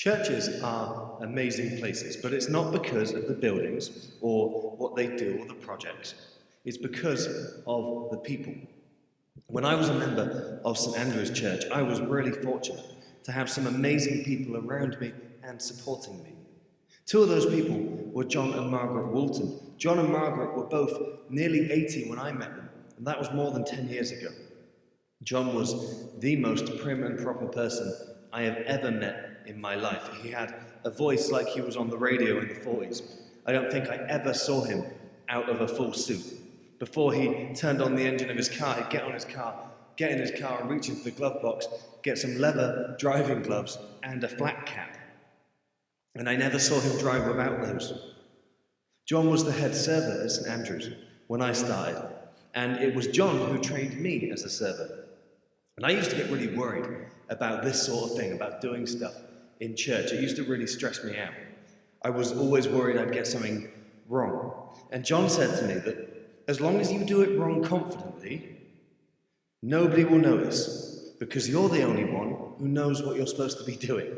Churches are amazing places, but it's not because of the buildings or what they do or the projects. It's because of the people. When I was a member of St Andrew's Church, I was really fortunate to have some amazing people around me and supporting me. Two of those people were John and Margaret Woolton. John and Margaret were both nearly 80 when I met them, and that was more than 10 years ago. John was the most prim and proper person I have ever met in my life. He had a voice like he was on the radio in the 40s. I don't think I ever saw him out of a full suit. Before he turned on the engine of his car, he'd get in his car and reach into the glove box, get some leather driving gloves and a flat cap. And I never saw him drive without those. John was the head server at St Andrews when I started, and it was John who trained me as a server. And I used to get really worried about this sort of thing, about doing stuff in church. It used to really stress me out. I was always worried I'd get something wrong. And John said to me that as long as you do it wrong confidently, nobody will notice, because you're the only one who knows what you're supposed to be doing.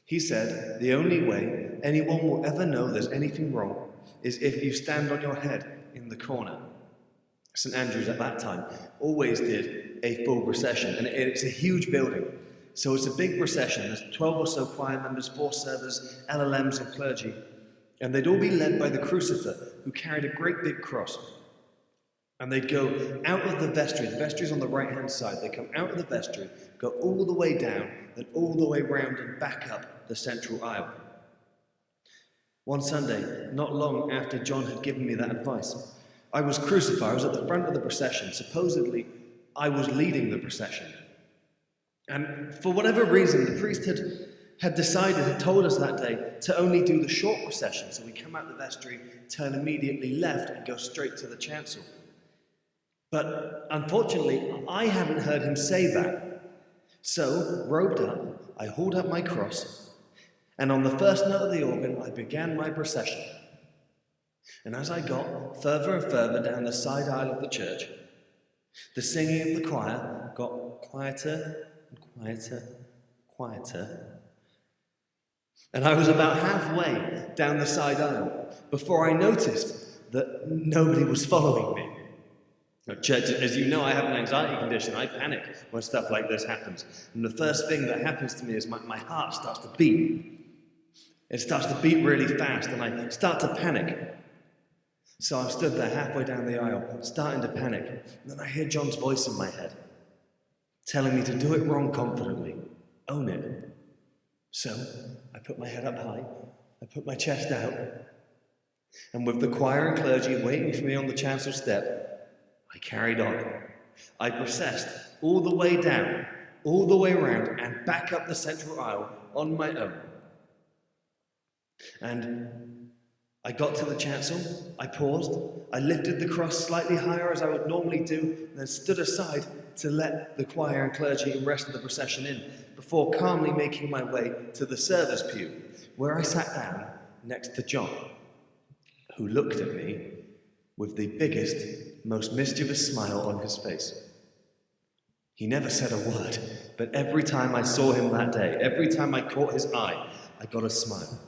He said the only way anyone will ever know there's anything wrong is if you stand on your head in the corner. St Andrews at that time always did a full procession, and it's a huge building. So it's a big procession. There's 12 or so choir members, 4 servers, LLMs and clergy. And they'd all be led by the crucifer, who carried a great big cross. And they'd go out of the vestry's on the right-hand side. They come out of the vestry, go all the way down, then all the way round and back up the central aisle. One Sunday, not long after John had given me that advice, I was crucified. I was at the front of the procession. Supposedly, I was leading the procession. And for whatever reason, the priest had told us that day to only do the short procession. So we come out the vestry, turn immediately left, and go straight to the chancel. But unfortunately, I hadn't heard him say that. So, robed up, I hauled up my cross, and on the first note of the organ, I began my procession. And as I got further and further down the side aisle of the church, the singing of the choir got quieter and quieter, quieter. And I was about halfway down the side aisle before I noticed that nobody was following me. At church, as you know, I have an anxiety condition. I panic when stuff like this happens. And the first thing that happens to me is my heart starts to beat. It starts to beat really fast, and I start to panic. So I stood there halfway down the aisle, starting to panic. And then I hear John's voice in my head, telling me to do it wrong confidently. Own it. So I put my head up high, I put my chest out, and with the choir and clergy waiting for me on the chancel step, I carried on. I processed all the way down, all the way around, and back up the central aisle on my own. And I got to the chancel, I paused, I lifted the cross slightly higher as I would normally do, and then stood aside to let the choir and clergy and rest of the procession in, before calmly making my way to the server's pew, where I sat down next to John, who looked at me with the biggest, most mischievous smile on his face. He never said a word, but every time I saw him that day, every time I caught his eye, I got a smile.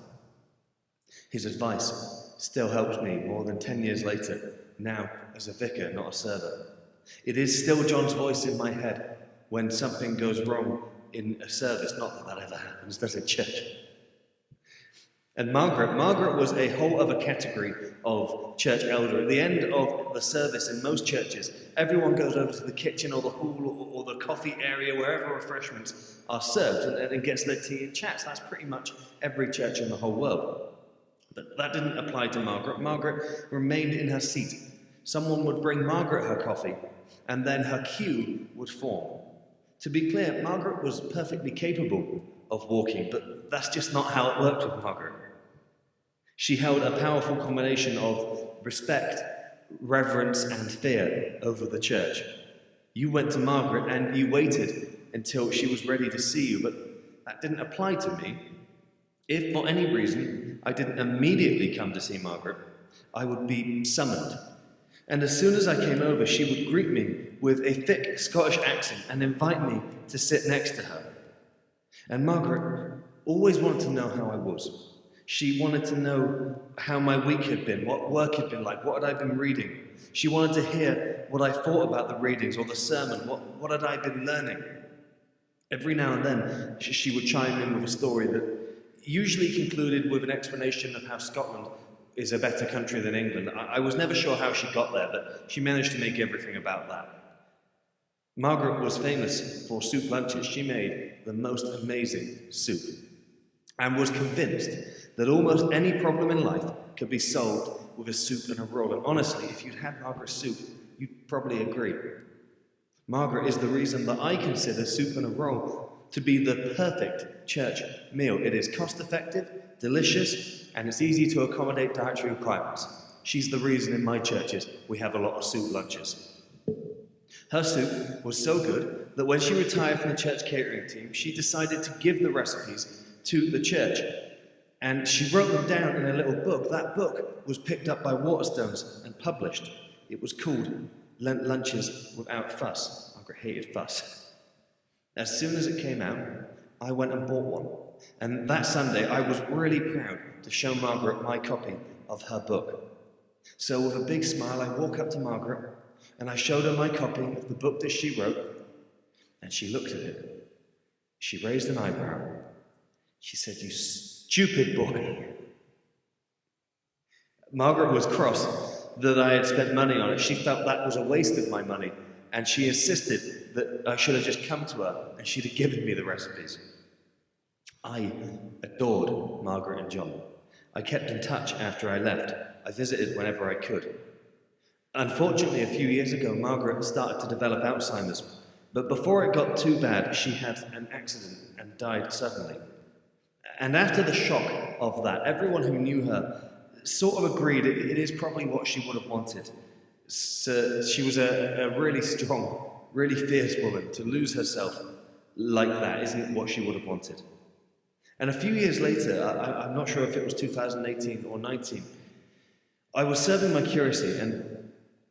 His advice still helps me more than 10 years later, now as a vicar, not a server. It is still John's voice in my head when something goes wrong in a service. Not that ever happens, does it, church? And Margaret was a whole other category of church elder. At the end of the service in most churches, everyone goes over to the kitchen or the hall or the coffee area, wherever refreshments are served, and gets their tea and chats. That's pretty much every church in the whole world. But that didn't apply to Margaret. Margaret remained in her seat. Someone would bring Margaret her coffee, and then her queue would form. To be clear, Margaret was perfectly capable of walking, but that's just not how it worked with Margaret. She held a powerful combination of respect, reverence, and fear over the church. You went to Margaret and you waited until she was ready to see you, but that didn't apply to me. If for any reason I didn't immediately come to see Margaret, I would be summoned. And as soon as I came over, she would greet me with a thick Scottish accent and invite me to sit next to her. And Margaret always wanted to know how I was. She wanted to know how my week had been, what work had been like, what had I been reading. She wanted to hear what I thought about the readings or the sermon, what had I been learning. Every now and then, she would chime in with a story that usually concluded with an explanation of how Scotland is a better country than England. I was never sure how she got there, but she managed to make everything about that. Margaret was famous for soup lunches. She made the most amazing soup and was convinced that almost any problem in life could be solved with a soup and a roll. And honestly, if you'd had Margaret's soup, you'd probably agree. Margaret is the reason that I consider soup and a roll to be the perfect church meal. It is cost-effective, delicious, and it's easy to accommodate dietary requirements. She's the reason in my churches we have a lot of soup lunches. Her soup was so good that when she retired from the church catering team, she decided to give the recipes to the church. And she wrote them down in a little book. That book was picked up by Waterstones and published. It was called Lent Lunches Without Fuss. Margaret hated fuss. As soon as it came out, I went and bought one. And that Sunday, I was really proud to show Margaret my copy of her book. So with a big smile, I walk up to Margaret and I showed her my copy of the book that she wrote, and she looked at it. She raised an eyebrow. She said, "You stupid boy." Margaret was cross that I had spent money on it. She felt that was a waste of my money, and she insisted that I should have just come to her and she'd have given me the recipes. I adored Margaret and John. I kept in touch after I left. I visited whenever I could. Unfortunately, a few years ago, Margaret started to develop Alzheimer's, but before it got too bad, she had an accident and died suddenly. And after the shock of that, everyone who knew her sort of agreed it is probably what she would have wanted. So she was a really strong, really fierce woman. To lose herself like that isn't what she would have wanted. And a few years later, I'm not sure if it was 2018 or 19, I was serving my curacy, and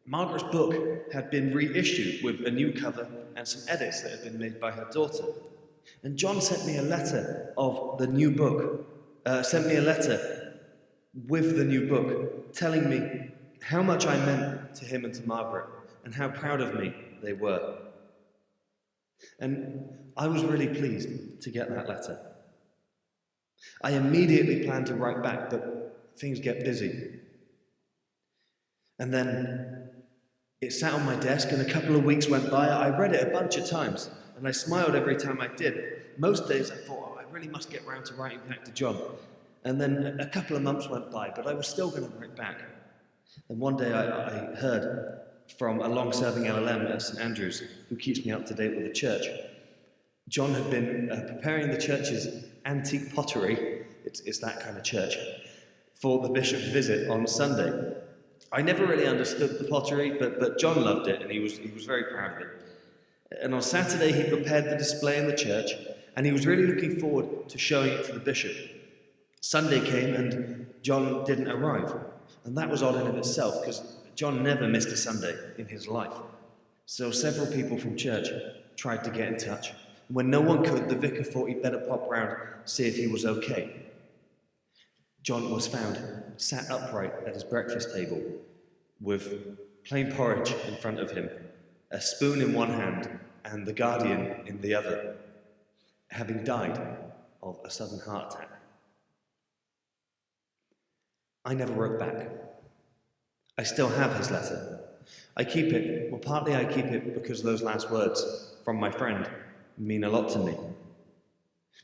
Margaret's book had been reissued with a new cover and some edits that had been made by her daughter. And John sent me a letter of the new book, sent me a letter with the new book, telling me how much I meant to him and to Margaret, and how proud of me they were. And I was really pleased to get that letter. I immediately planned to write back, but things get busy. And then it sat on my desk, and a couple of weeks went by. I read it a bunch of times, and I smiled every time I did. Most days I thought, I really must get round to writing back to John. And then a couple of months went by, but I was still going to write back. And one day I heard from a long-serving LLM at St Andrews, who keeps me up to date with the church. John had been preparing the church's antique pottery, it's that kind of church, for the bishop's visit on Sunday. I never really understood the pottery, but John loved it, and he was very proud of it. And on Saturday, he prepared the display in the church, and he was really looking forward to showing it to the bishop. Sunday came, and John didn't arrive. And that was odd in of itself, because John never missed a Sunday in his life. So several people from church tried to get in touch. And when no one could, the vicar thought he'd better pop round, see if he was okay. John was found sat upright at his breakfast table with plain porridge in front of him, a spoon in one hand and the Guardian in the other, having died of a sudden heart attack. I never wrote back. I still have his letter. I keep it, well, partly I keep it because those last words from my friend mean a lot to me.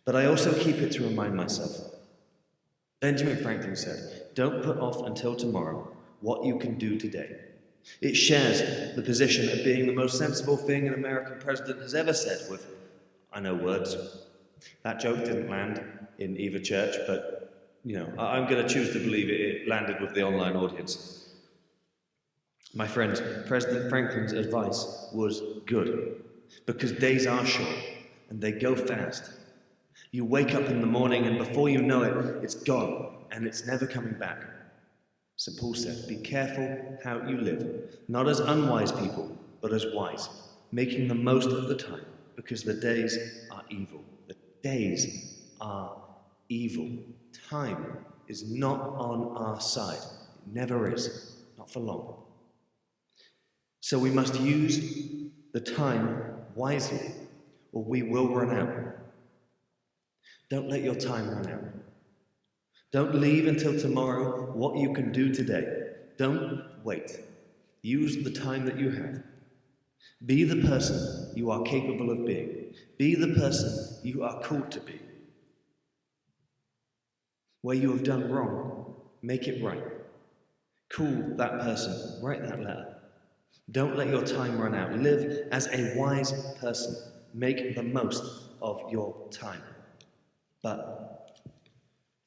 But I also keep it to remind myself. Benjamin Franklin said, "Don't put off until tomorrow what you can do today." It shares the position of being the most sensible thing an American president has ever said with, "I know words." That joke didn't land in either church, but, I'm going to choose to believe it landed with the online audience. My friends, President Franklin's advice was good, because days are short and they go fast. You wake up in the morning and before you know it, it's gone and it's never coming back. St. Paul said, "Be careful how you live, not as unwise people, but as wise, making the most of the time, because the days are evil." The days are evil. Time is not on our side. It never is. Not for long. So we must use the time wisely, or we will run out. Don't let your time run out. Don't leave until tomorrow what you can do today. Don't wait. Use the time that you have. Be the person you are capable of being. Be the person you are called to be. Where you have done wrong, make it right. Call that person. Write that letter. Don't let your time run out. Live as a wise person. Make the most of your time. But,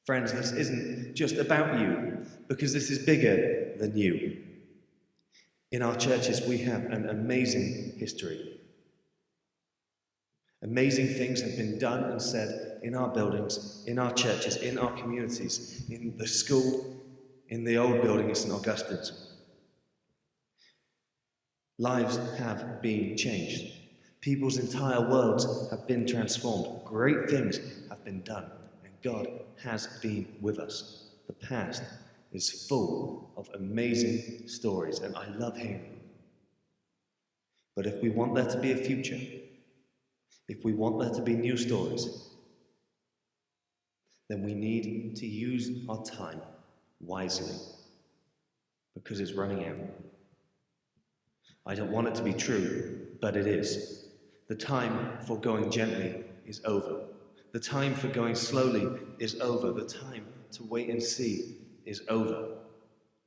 friends, this isn't just about you, because this is bigger than you. In our churches, we have an amazing history. Amazing things have been done and said in our buildings, in our churches, in our communities, in the school, in the old building at St. Augustine's. Lives have been changed. People's entire worlds have been transformed. Great things have been done, and God has been with us. The past is full of amazing stories, and I love hearing them. But if we want there to be a future, if we want there to be new stories, then we need to use our time wisely, because it's running out. I don't want it to be true, but it is. The time for going gently is over. The time for going slowly is over. The time to wait and see is over.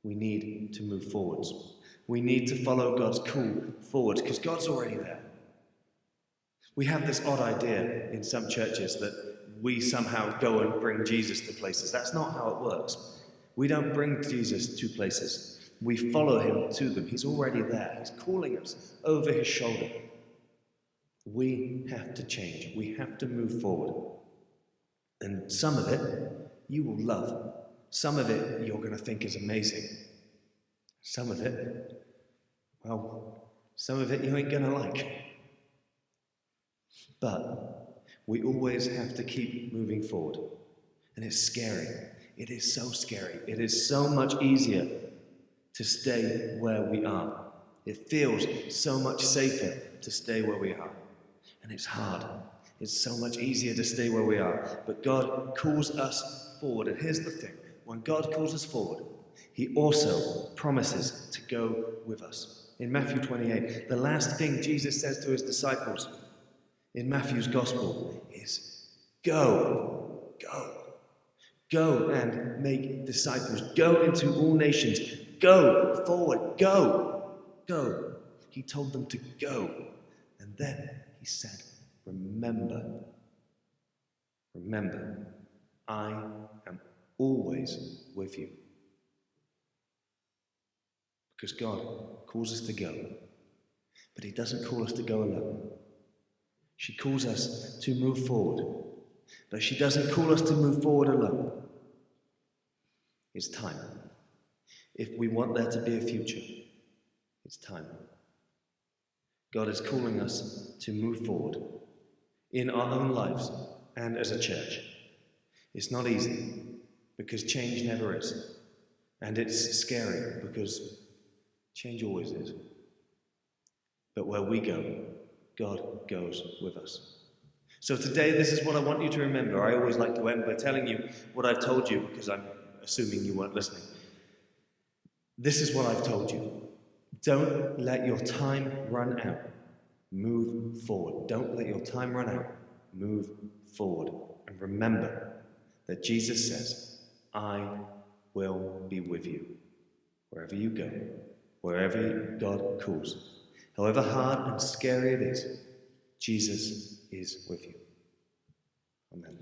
We need to move forwards. We need to follow God's call forward, because God's already there. We have this odd idea in some churches that we somehow go and bring Jesus to places. That's not how it works. We don't bring Jesus to places. We follow him to them. He's already there. He's calling us over his shoulder. We have to change. We have to move forward. And some of it you will love. Some of it you're going to think is amazing. Some of it, well, some of it you ain't going to like. But we always have to keep moving forward. And it's scary. It is so scary. It is so much easier to stay where we are. It feels so much safer to stay where we are. And it's hard. It's so much easier to stay where we are. But God calls us forward. And here's the thing. When God calls us forward, he also promises to go with us. In Matthew 28, the last thing Jesus says to his disciples in Matthew's gospel is, go, go. Go and make disciples. Go into all nations. Go forward. Go. Go. He told them to go. And then he said, remember. Remember, I am always with you. Because God calls us to go. But he doesn't call us to go alone. She calls us to move forward. But she doesn't call us to move forward alone. It's time. If we want there to be a future, it's time. God is calling us to move forward in our own lives and as a church. It's not easy, because change never is. And it's scary, because change always is. But where we go, God goes with us. So today, this is what I want you to remember. I always like to end by telling you what I've told you, because I'm assuming you weren't listening. This is what I've told you. Don't let your time run out. Move forward. Don't let your time run out. Move forward. And remember that Jesus says, I will be with you. Wherever you go, wherever God calls. However hard and scary it is, Jesus is with you. Amen.